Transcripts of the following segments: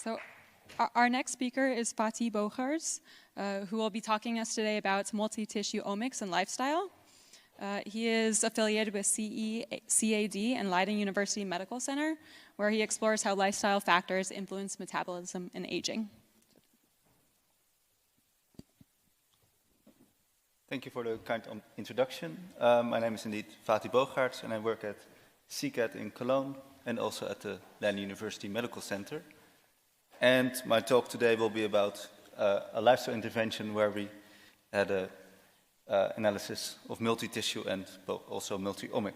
So our next speaker is Fatih Bogaards, who will be talking to us today about multi-tissue omics and lifestyle. He is affiliated with CECAD and Leiden University Medical Center, where he explores how lifestyle factors influence metabolism and aging. Thank you for the kind introduction. My name is indeed Fatih Bogaards, and I work at CECAD in Cologne and also at the Leiden University Medical Center. And my talk today will be about a lifestyle intervention where we had an analysis of multi-tissue and also multi-omic.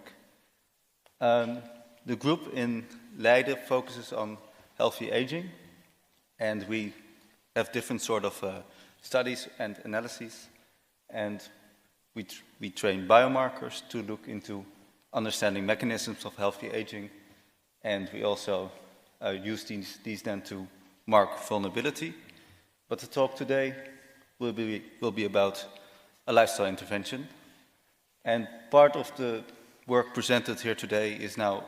The group in Leiden focuses on healthy aging, and we have different sort of studies and analyses. And we train biomarkers to look into understanding mechanisms of healthy aging, and we also use these then to mark vulnerability. But the talk today will be about a lifestyle intervention, and part of the work presented here today is now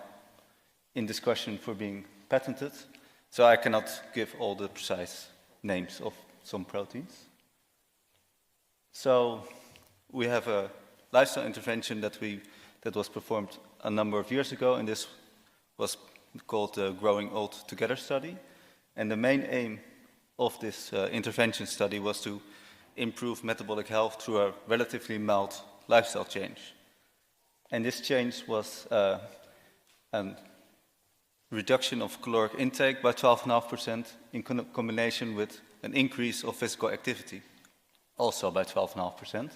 in discussion for being patented, so I cannot give all the precise names of some proteins. So we have a lifestyle intervention that was performed a number of years ago, and this was called the Growing Old Together study. And the main aim of this intervention study was to improve metabolic health through a relatively mild lifestyle change. And this change was a reduction of caloric intake by 12.5% in combination with an increase of physical activity, also by 12.5%.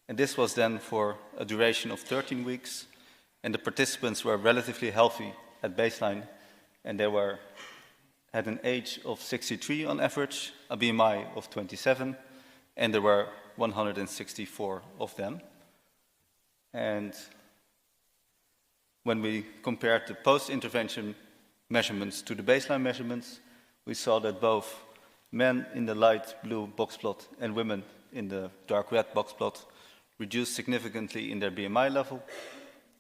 And this was then for a duration of 13 weeks, and the participants were relatively healthy at baseline, and they had an age of 63 on average, a BMI of 27, and there were 164 of them. And when we compared the post-intervention measurements to the baseline measurements, we saw that both men in the light blue box plot and women in the dark red box plot reduced significantly in their BMI level,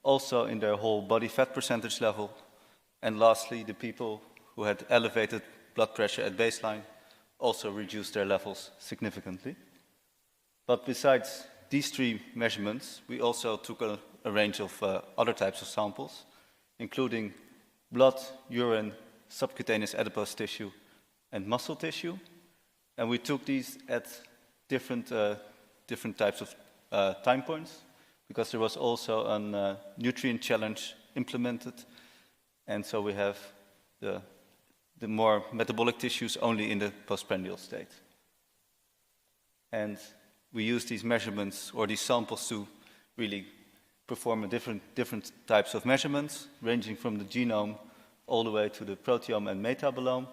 also in their whole body fat percentage level, and lastly, the people who had elevated blood pressure at baseline also reduced their levels significantly. But besides these three measurements, we also took a range of other types of samples, including blood, urine, subcutaneous adipose tissue, and muscle tissue. And we took these at different types of time points, because there was also a nutrient challenge implemented, and so we have the more metabolic tissues only in the postprandial state. And we use these measurements or these samples to really perform different types of measurements, ranging from the genome all the way to the proteome and metabolome.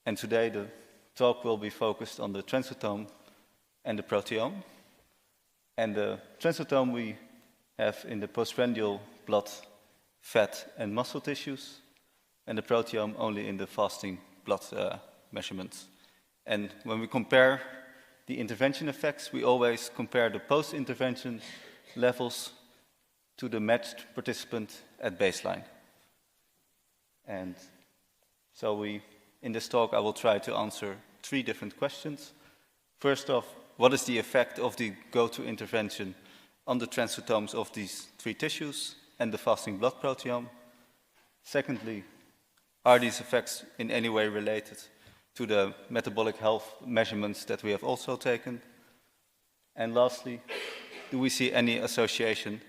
And today the talk will be focused on the transcriptome and the proteome. And the transcriptome we have in the postprandial blood, fat, and muscle tissues, and the proteome only in the fasting blood measurements. And when we compare the intervention effects, we always compare the post-intervention levels to the matched participant at baseline. And so in this talk, I will try to answer three different questions. First off, what is the effect of the go-to intervention on the transcriptomes of these three tissues and the fasting blood proteome? Secondly, are these effects in any way related to the metabolic health measurements that we have also taken? And lastly, do we see any association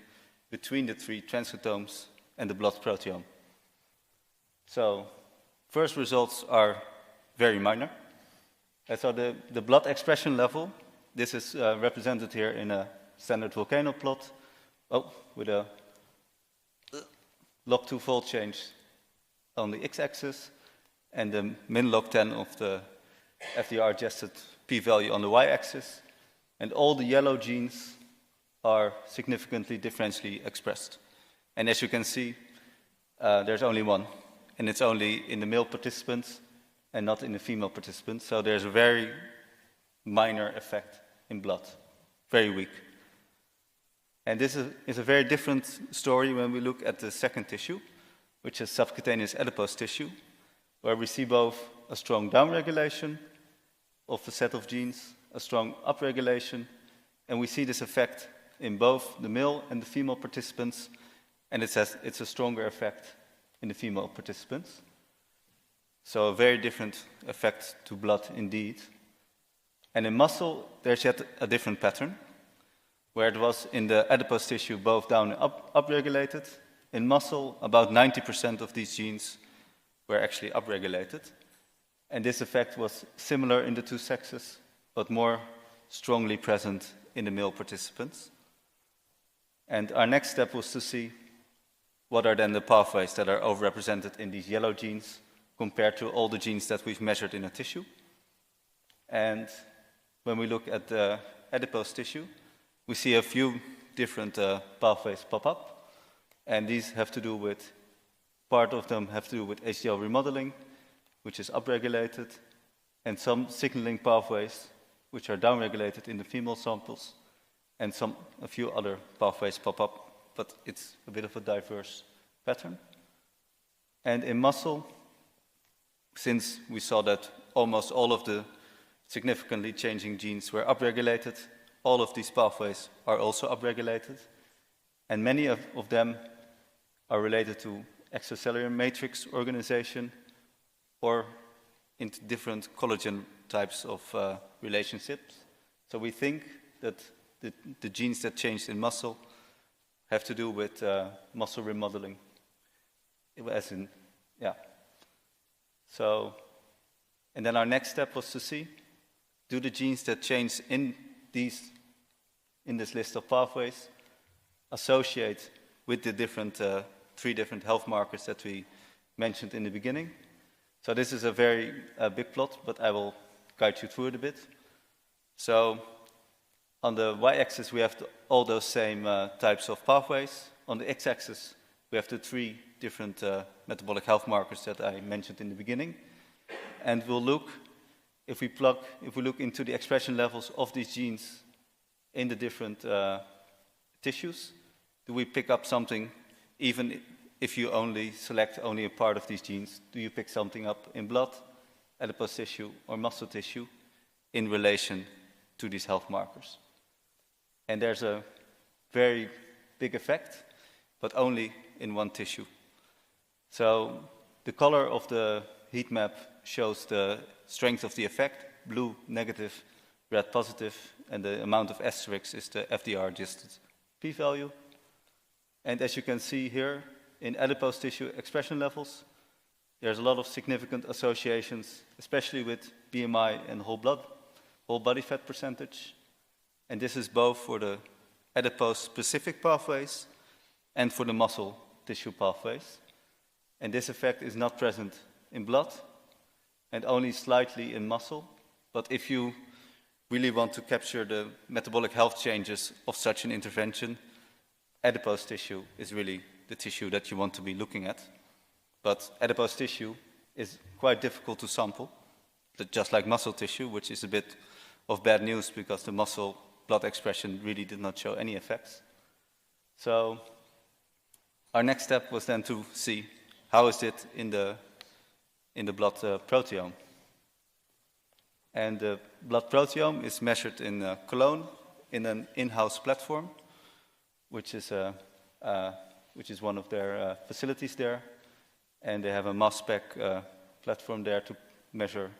between the three transcriptomes and the blood proteome? So, first results are very minor. And so the blood expression level, this is represented here in a standard volcano plot, with a log2 fold change on the x-axis, and the min log 10 of the FDR-adjusted p-value on the y-axis. And all the yellow genes are significantly differentially expressed. And as you can see, there's only one, and it's only in the male participants and not in the female participants. So there's a very minor effect in blood, very weak. And this is a very different story when we look at the second tissue, which is subcutaneous adipose tissue, where we see both a strong downregulation of a set of genes, a strong upregulation, and we see this effect in both the male and the female participants, and it's a stronger effect in the female participants. So a very different effect to blood indeed. And in muscle, there's yet a different pattern, where it was in the adipose tissue both down and upregulated. In muscle, about 90% of these genes were actually upregulated. And this effect was similar in the two sexes, but more strongly present in the male participants. And our next step was to see what are then the pathways that are overrepresented in these yellow genes compared to all the genes that we've measured in a tissue. And when we look at the adipose tissue, we see a few different pathways pop up. And these have to do with, part of them have to do with HDL remodeling, which is upregulated, and some signaling pathways, which are downregulated in the female samples, and a few other pathways pop up, but it's a bit of a diverse pattern. And in muscle, since we saw that almost all of the significantly changing genes were upregulated, all of these pathways are also upregulated, and many of them are related to extracellular matrix organization or into different collagen types of relationships. So we think that the genes that changed in muscle have to do with muscle remodeling, as in, yeah. So, and then our next step was to see, do the genes that change in this list of pathways associate with the three different health markers that we mentioned in the beginning. So this is a very big plot, but I will guide you through it a bit. So on the y-axis, we have all those same types of pathways. On the x-axis, we have the three different metabolic health markers that I mentioned in the beginning. And we'll look, if we look into the expression levels of these genes in the different tissues, do we pick up something, even if you only select only a part of these genes, do you pick something up in blood, adipose tissue, or muscle tissue in relation to these health markers? And there's a very big effect, but only in one tissue. So the color of the heat map shows the strength of the effect, blue negative, red positive, and the amount of asterisks is the FDR-adjusted p-value. And as you can see here, in adipose tissue expression levels, there's a lot of significant associations, especially with BMI and whole body fat percentage. And this is both for the adipose-specific pathways and for the muscle tissue pathways. And this effect is not present in blood and only slightly in muscle. But if you really want to capture the metabolic health changes of such an intervention, adipose tissue is really the tissue that you want to be looking at. But adipose tissue is quite difficult to sample, just like muscle tissue, which is a bit of bad news because the muscle blood expression really did not show any effects. So our next step was then to see how is it in the blood proteome. And the blood proteome is measured in Cologne in an in-house platform, which is one of their facilities there. And they have a mass spec platform there to measure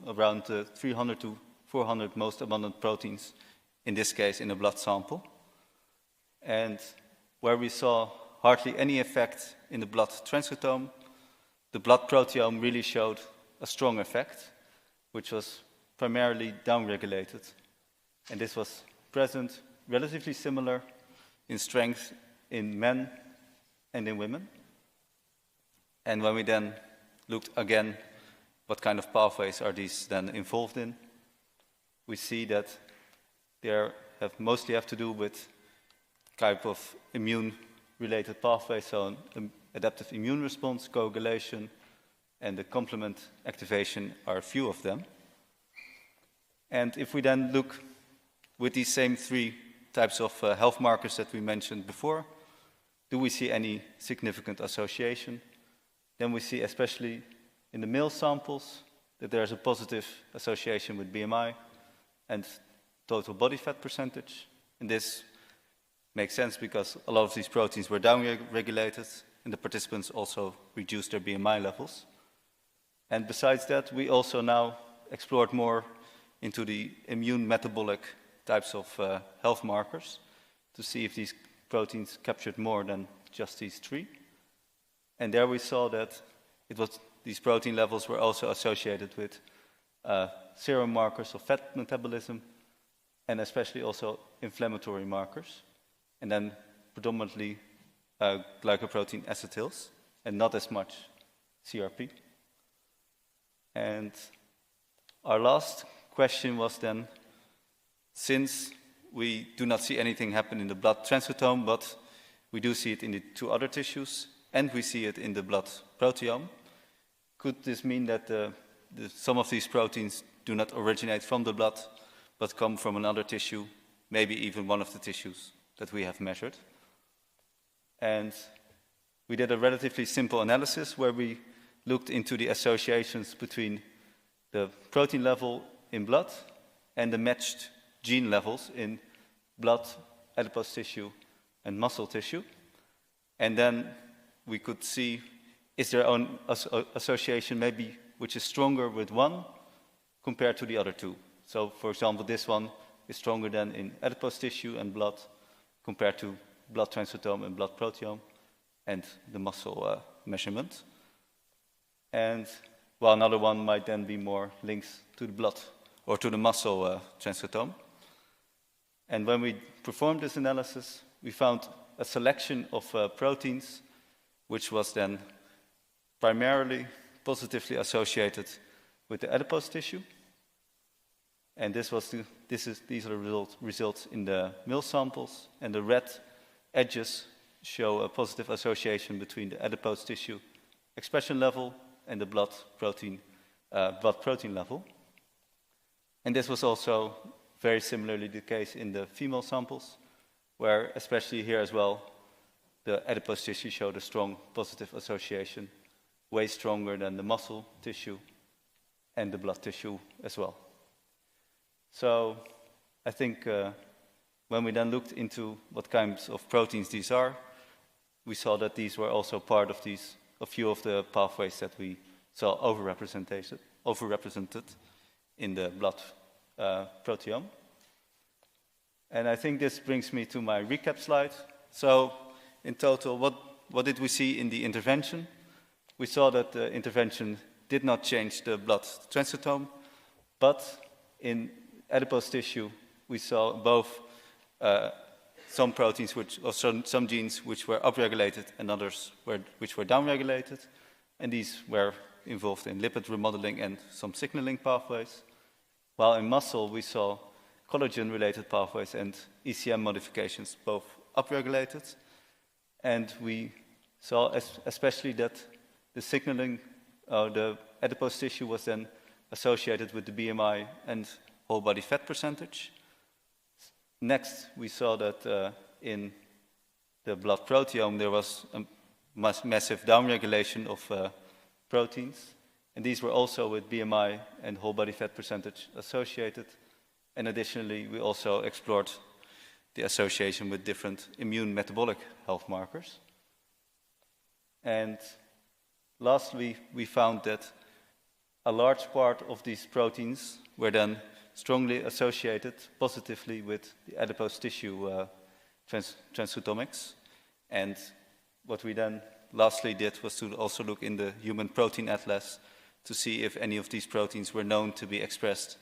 around 300 to 400 most abundant proteins, in this case in a blood sample. And where we saw hardly any effect in the blood transcriptome, the blood proteome really showed a strong effect, which was primarily downregulated. And this was present, relatively similar in strength in men and in women. And when we then looked again, what kind of pathways are these then involved in, we see that they mostly have to do with type of immune-related pathways, so an adaptive immune response, coagulation, and the complement activation are a few of them. And if we then look with these same three types of health markers that we mentioned before, do we see any significant association? Then we see especially in the male samples that there's a positive association with BMI and total body fat percentage. And this makes sense because a lot of these proteins were down-regulated and the participants also reduced their BMI levels. And besides that, we also now explored more into the immune metabolic types of health markers to see if these proteins captured more than just these three. And there we saw that these protein levels were also associated with serum markers of fat metabolism and especially also inflammatory markers, and then predominantly glycoprotein acetyls and not as much CRP. And our last question was then, since we do not see anything happen in the blood transcriptome, but we do see it in the two other tissues, and we see it in the blood proteome, could this mean that some of these proteins do not originate from the blood, but come from another tissue, maybe even one of the tissues that we have measured? And we did a relatively simple analysis where we looked into the associations between the protein level in blood and the matched gene levels in blood, adipose tissue, and muscle tissue. And then we could see, is there an association maybe which is stronger with one compared to the other two? So, for example, this one is stronger than in adipose tissue and blood compared to blood transcriptome and blood proteome and the muscle measurement. And while another one might then be more linked to the blood or to the muscle transcriptome. And when we performed this analysis, we found a selection of proteins which was then primarily positively associated with the adipose tissue. And these are the results in the male samples, and the red edges show a positive association between the adipose tissue expression level and the blood protein level. And this was also very similarly the case in the female samples, where especially here as well, the adipose tissue showed a strong positive association, way stronger than the muscle tissue and the blood tissue as well. So I think when we then looked into what kinds of proteins these are, we saw that these were also part of a few of the pathways that we saw overrepresented in the blood proteome. And I think this brings me to my recap slide. So in total, what did we see in the intervention? We saw that the intervention did not change the blood transcriptome, but in adipose tissue, we saw both some proteins, some genes which were upregulated and others which were downregulated, and these were involved in lipid remodeling and some signaling pathways. While in muscle, we saw collagen-related pathways and ECM modifications, both upregulated, and we saw especially that the signaling, the adipose tissue was then associated with the BMI and whole body fat percentage. Next, we saw that in the blood proteome there was a massive downregulation of proteins, and these were also with BMI and whole body fat percentage associated. And additionally, we also explored the association with different immune metabolic health markers. And lastly, we found that a large part of these proteins were then strongly associated positively with the adipose tissue transcriptomics. And what we then lastly did was to also look in the Human Protein Atlas to see if any of these proteins were known to be expressed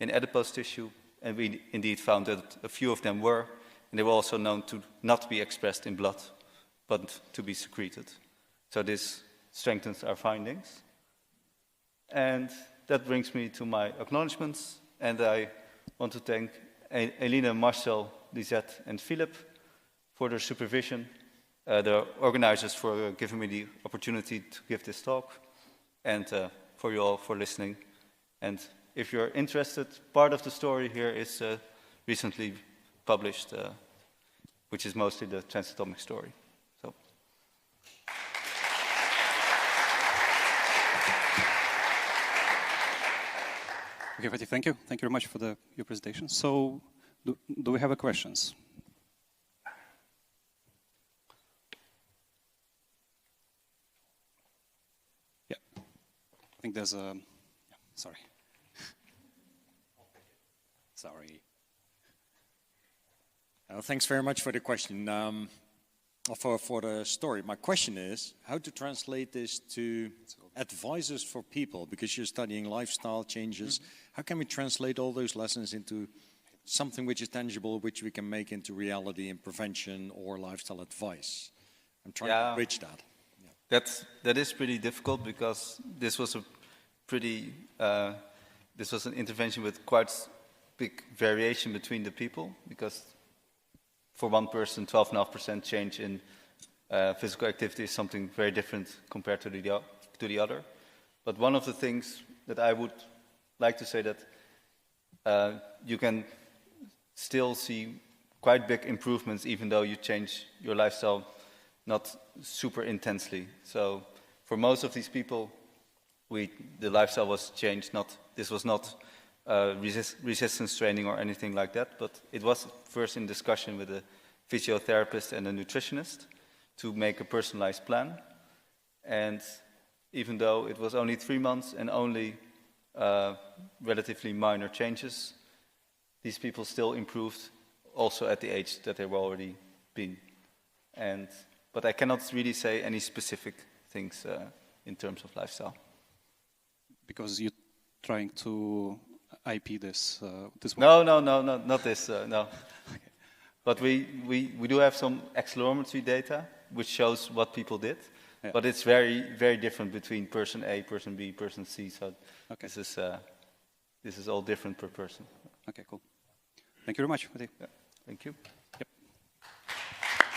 in adipose tissue, and we indeed found that a few of them were, and they were also known to not be expressed in blood, but to be secreted. So this strengthens our findings. And that brings me to my acknowledgements, and I want to thank Eline, Marcel, Lisette, and Philip for their supervision, the organizers for giving me the opportunity to give this talk, and for you all for listening. And if you're interested, part of the story here is recently published, which is mostly the transcriptomic story. So. Okay, Fatih, thank you. Thank you very much for your presentation. So, do we have questions? Yeah, I think there's a. Yeah, sorry. Sorry. Thanks very much for the question, for the story. My question is how to translate this to advices for people, because you're studying lifestyle changes. How can we translate all those lessons into something which is tangible, which we can make into reality in prevention or lifestyle advice? I'm trying to bridge that. Yeah. That is pretty difficult, because this was a pretty this was an intervention with quite big variation between the people, because for one person 12.5% change in physical activity is something very different compared to the other. But one of the things that I would like to say that you can still see quite big improvements even though you change your lifestyle not super intensely. So for most of these people, the lifestyle was changed. This was not resistance training or anything like that, but it was first in discussion with a physiotherapist and a nutritionist to make a personalized plan. And even though it was only 3 months and only relatively minor changes, these people still improved also at the age that they were already been. But I cannot really say any specific things in terms of lifestyle. Because you're trying to IP this this No, one? not this, no. Okay. But we do have some accelerometry data which shows what people did, but it's very, very different between person A, person B, person C, so this is all different per person. Okay, cool. Thank you very much, Fatih. Yeah, thank you.